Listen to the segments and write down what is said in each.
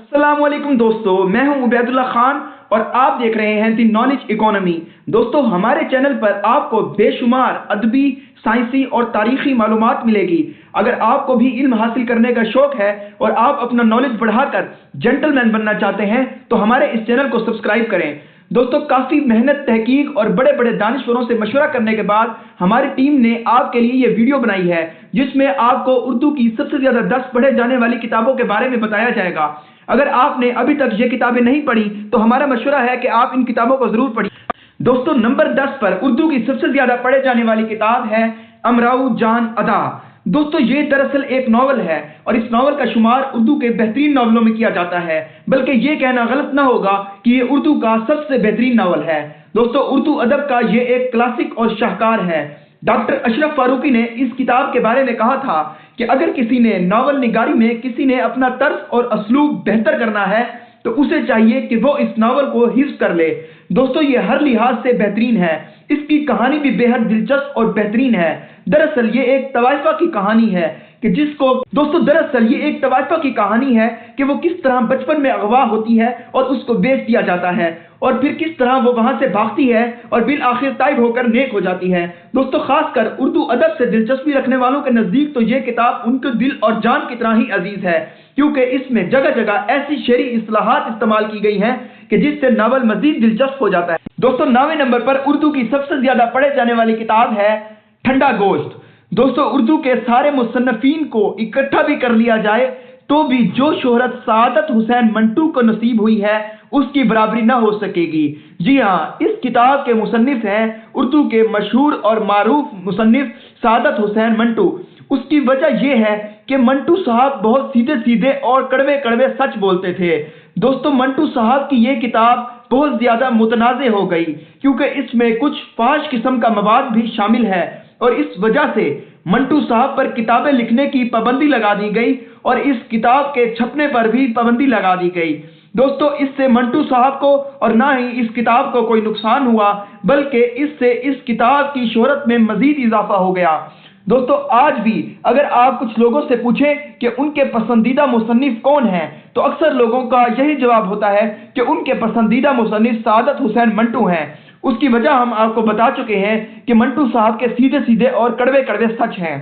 अस्सलाम वालेकुम दोस्तों, मैं हूं उबैदुल्ला खान और आप देख रहे हैं दी नॉलेज इकोनॉमी। दोस्तों, हमारे चैनल पर आपको बेशुमार अदबी, साइंसी और तारीखी मालूमात मिलेगी। अगर आपको भी इल्म हासिल करने का शौक है और आप अपना नॉलेज बढ़ाकर जेंटलमैन बनना चाहते हैं तो हमारे इस चैनल को सब्सक्राइब करें। दोस्तों, काफ़ी मेहनत, तहकीक और बड़े बड़े दानिशवरों से मशवरा करने के बाद हमारी टीम ने आपके लिए ये वीडियो बनाई है जिसमें आपको उर्दू की सबसे ज़्यादा 10 पढ़े जाने वाली किताबों के बारे में बताया जाएगा। अगर आपने अभी तक ये किताबें नहीं पढ़ी तो हमारा मशवरा है कि आप इन किताबों को ज़रूर पढ़िए। दोस्तों, नंबर 10 पर उर्दू की सबसे ज़्यादा पढ़े जाने वाली किताब है अमराउ जान अदा। दोस्तों, ये दरअसल एक नावल है और इस नावल का शुमार उर्दू के बेहतरीन नावलों में किया जाता है, बल्कि ये कहना गलत ना होगा कि ये उर्दू का सबसे बेहतरीन नावल है। दोस्तों, उर्दू अदब का ये एक क्लासिक और शाहकार है। डॉक्टर अशरफ फारूकी ने इस किताब के बारे में कहा था कि अगर किसी ने नावल निगारी में किसी ने अपना तर्ज और असलूब बेहतर करना है तो उसे चाहिए कि वो इस नावल को हिफ्ज कर ले। दोस्तों, ये हर लिहाज से बेहतरीन है। इसकी कहानी भी बेहद दिलचस्प और बेहतरीन है। दरअसल ये एक तवाइफा की कहानी है कि वो किस तरह बचपन में अगवा होती है और उसको बेच दिया जाता है और फिर किस तरह वो वहां से भागती है और बिल आखिर ताइब होकर नेक हो जाती है। दोस्तों, खासकर उर्दू अदब से दिलचस्पी रखने वालों के नजदीक तो ये किताब उनके दिल और जान की तरह ही अजीज है, क्योंकि इसमें जगह जगह ऐसी शेरी इस्लाहात इस्तेमाल की गई हैं कि जिससे नावल मजीद दिलचस्प हो जाता है। दोस्तों, 9वें नंबर पर उर्दू की सबसे ज्यादा पढ़े जाने वाली किताब है ठंडा गोश्त। दोस्तों, उर्दू के सारे मुसन्नफीन को इकट्ठा भी कर लिया जाए तो भी जो शोहरत सादत हुसैन मंटू को नसीब हुई है उसकी बराबरी ना हो सकेगी। जी हाँ, इस किताब के मुसन्निफ हैं उर्दू के मशहूर और मारूफ मुसन्निफ सादत हुसैन मंटू। उसकी वजह यह है कि मंटू साहब बहुत सीधे सीधे और कड़वे कड़वे सच बोलते थे। दोस्तों, मंटू साहब की ये किताब बहुत ज्यादा मुतनाज़े हो गई क्योंकि इसमें कुछ फाश किस्म का मवाद भी शामिल है और इस वजह से मंटू साहब पर किताबें लिखने की पाबंदी लगा दी गई और इस किताब के छपने पर भी पाबंदी लगा दी गई। दोस्तों, इससे मंटू साहब को और ना ही इस किताब को कोई नुकसान हुआ, बल्कि इससे इस किताब की शोहरत में मजीद इजाफा हो गया। दोस्तों, आज भी अगर आप कुछ लोगों से पूछें कि उनके पसंदीदा मुसन्निफ कौन हैं तो अक्सर लोगों का यही जवाब होता है कि उनके पसंदीदा मुसन्निफ सादत हुसैन मंटू हैं। उसकी वजह हम आपको बता चुके हैं कि मंटू साहब के सीधे सीधे और कड़वे कड़वे सच हैं।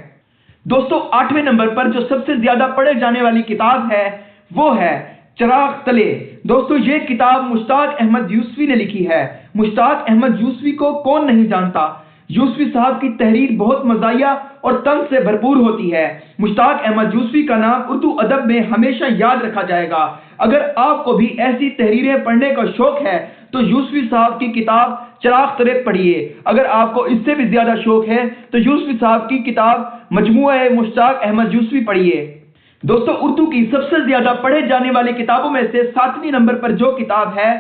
दोस्तों, 8वें नंबर पर जो सबसे ज्यादा पढ़े जाने वाली किताब है वो है चिराग तले। दोस्तों, ये किताब मुश्ताक अहमद यूसुफी ने लिखी है। मुश्ताक अहमद यूसुफी को कौन नहीं जानता। यूसुफी साहब की तहरीर बहुत मज़ाहिया और तंज से भरपूर होती है। मुश्ताक अहमद यूसुफी का नाम उर्दू अदब में हमेशा याद रखा जाएगा। अगर आपको भी ऐसी तहरीरें पढ़ने का शौक है तो यूसुफी साहब की किताब चिराग तले पढ़िए। अगर आपको इससे भी ज्यादा शौक है तो यूसुफी साहब की किताब मजमूआ मुश्ताक अहमद यूसुफी पढ़िए। दोस्तों, उर्दू की सबसे ज्यादा पढ़े जाने वाली किताबों में से 7वें नंबर पर जो किताब है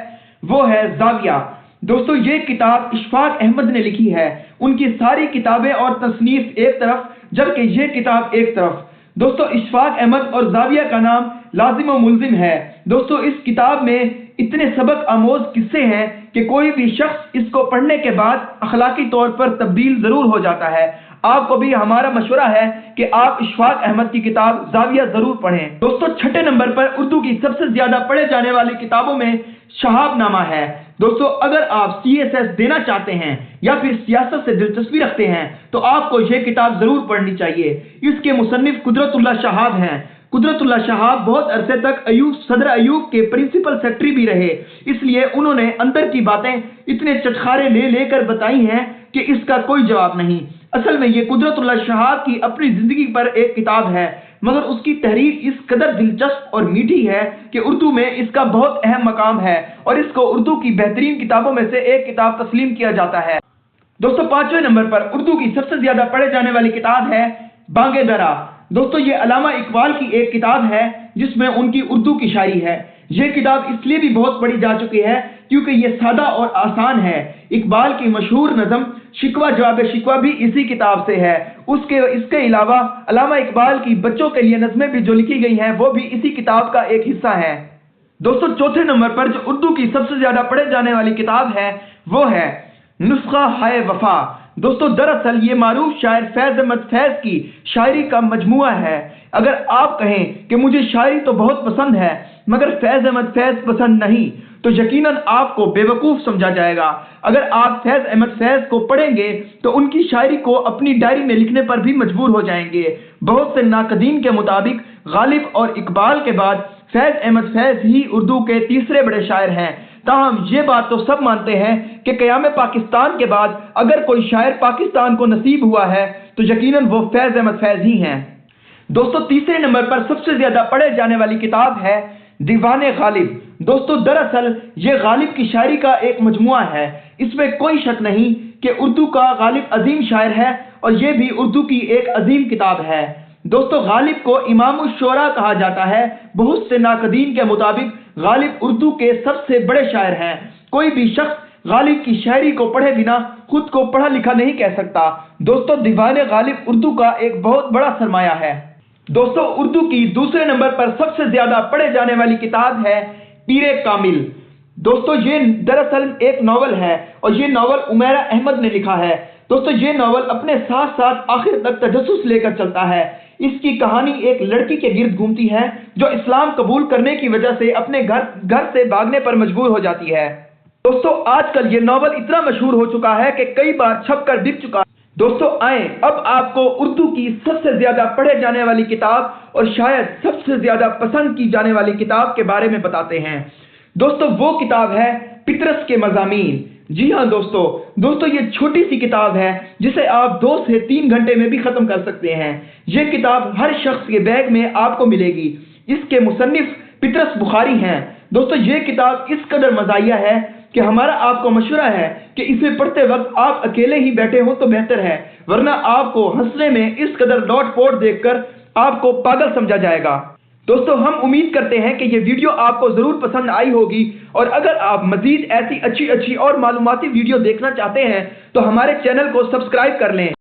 वो है जाविया। दोस्तों, ये किताब इशफाक अहमद ने लिखी है। उनकी सारी किताबें और तसनीफ एक तरफ जबकि ये किताब एक तरफ। दोस्तों, इशफाक अहमद और जाविया का नाम लाजिम व मुल्जिम है। दोस्तों, इस किताब में इतने सबक आमोज किस्से हैं कि कोई भी शख्स इसको पढ़ने के बाद अखलाकी तौर पर तब्दील जरूर हो जाता है। आपको भी हमारा मशवरा है कि आप इशफाक अहमद की किताब जाविया जरूर पढ़ें। दोस्तों, 6ठे नंबर पर उर्दू की सबसे ज्यादा पढ़े जाने वाली किताबों में शहाबनामा है। दोस्तों, अगर आप CSS देना चाहते हैं या फिर सियासत से दिलचस्पी रखते हैं तो आपको यह किताब जरूर पढ़नी चाहिए। इसके मुसन्निफ कुदरतुल्लाह शहाब हैं। कुदरतुल्लाह शहाब बहुत अरसे तक सदर अयूब के प्रिंसिपल सेक्रेटरी भी रहे, इसलिए उन्होंने अंदर की बातें इतने चटखारे लेकर बताई हैं कि इसका कोई जवाब नहीं। असल में ये कुदरतुल्लाह शहाब की अपनी जिंदगी पर एक किताब है, मगर उसकी तहरीर इस कदर दिलचस्प और मीठी है कि उर्दू में इसका बहुत अहम मकाम है और इसको उर्दू की बेहतरीन किताबों में से एक किताब तस्लीम किया जाता है। दोस्तों, 5वें नंबर पर उर्दू की सबसे ज्यादा पढ़े जाने वाली किताब है बांगे दरा। दोस्तों, ये अल्लामा इकबाल की एक किताब है जिसमें उनकी उर्दू की शायरी है। यह किताब इसलिए भी बहुत पढ़ी जा चुकी है क्योंकि यह सादा और आसान है। इकबाल की मशहूर नज़म शिकवा जवाब शिकवा भी इसी किताब से है। इसके अलावा अल्लामा इकबाल की बच्चों के लिए नज़में भी जो लिखी गई हैं वो भी इसी किताब का एक हिस्सा है। दोस्तों, 4थे नंबर पर जो उर्दू की सबसे ज्यादा पढ़े जाने वाली किताब है वो है नुस्खा हाय वफा। दोस्तों दरअसल ये मारूफ शायर फैज अहमद फैज की शायरी का मजमुआ है। अगर आप कहें कि मुझे शायरी तो बहुत पसंद है मगर फैज अहमद फैज पसंद नहीं, तो यकीनन आपको बेवकूफ़ समझा जाएगा। अगर आप फैज अहमद फैज को पढ़ेंगे तो उनकी शायरी को अपनी डायरी में लिखने पर भी मजबूर हो जाएंगे। बहुत से नाकदीन के मुताबिक गालिब और इकबाल के बाद फैज अहमद फैज ही उर्दू के तीसरे बड़े शायर हैं। ताहम ये बात तो सब मानते हैं कि क़याम पाकिस्तान के बाद अगर कोई शायर पाकिस्तान को नसीब हुआ है तो यकीनन वो फैज अहमद फैज ही हैं। दोस्तों तीसरे नंबर पर सबसे ज्यादा पढ़े जाने वाली किताब है दीवाने गालिब। दोस्तों दरअसल ये गालिब की शायरी का एक मजमुआ है। इसमें कोई शक नहीं कि उर्दू का गालिब अजीम शायर है और ये भी उर्दू की एक अजीम किताब है। दोस्तों गालिब को इमामुश शोरा कहा जाता है। बहुत से नाकदीन के मुताबिक गालिब उर्दू के सबसे बड़े शायर हैं। कोई भी शख्स गालिब की शायरी को पढ़े बिना खुद को पढ़ा लिखा नहीं कह सकता। दोस्तों दीवाने गालिब उर्दू का एक बहुत बड़ा सरमाया है। दोस्तों उर्दू की दूसरे नंबर पर सबसे ज्यादा पढ़े जाने वाली किताब है पीरे कामिल। दोस्तों ये दरअसल एक नावल है और ये नावल उमैरा अहमद ने लिखा है। दोस्तों ये नावल अपने साथ साथ आखिर तक तजस्सुस लेकर चलता है। इसकी कहानी एक लड़की के गिर्द घूमती है जो इस्लाम कबूल करने की वजह से अपने घर से भागने पर मजबूर हो जाती है। दोस्तों आजकल ये नावल इतना मशहूर हो चुका है कि कई बार छपकर बिक चुका है। दोस्तों आए अब आपको उर्दू की सबसे ज्यादा पढ़े जाने वाली किताब और शायद सबसे ज्यादा पसंद की जाने वाली किताब के बारे में बताते हैं। दोस्तों वो किताब है पितरस के मज़ामीन। जी हाँ दोस्तों ये छोटी सी किताब है जिसे आप 2 से 3 घंटे में भी खत्म कर सकते हैं। ये किताब हर शख्स के बैग में आपको मिलेगी। इसके मुसन्निफ पितरस बुखारी हैं। दोस्तों ये किताब इस कदर मज़ाहिया है कि हमारा आपको मशवरा है कि इसे पढ़ते वक्त आप अकेले ही बैठे हो तो बेहतर है, वरना आपको हंसने में इस कदर लौट पोट देखकर आपको पागल समझा जाएगा। दोस्तों हम उम्मीद करते हैं कि ये वीडियो आपको जरूर पसंद आई होगी और अगर आप मजीद ऐसी अच्छी और मालूमाती वीडियो देखना चाहते हैं तो हमारे चैनल को सब्सक्राइब कर लें।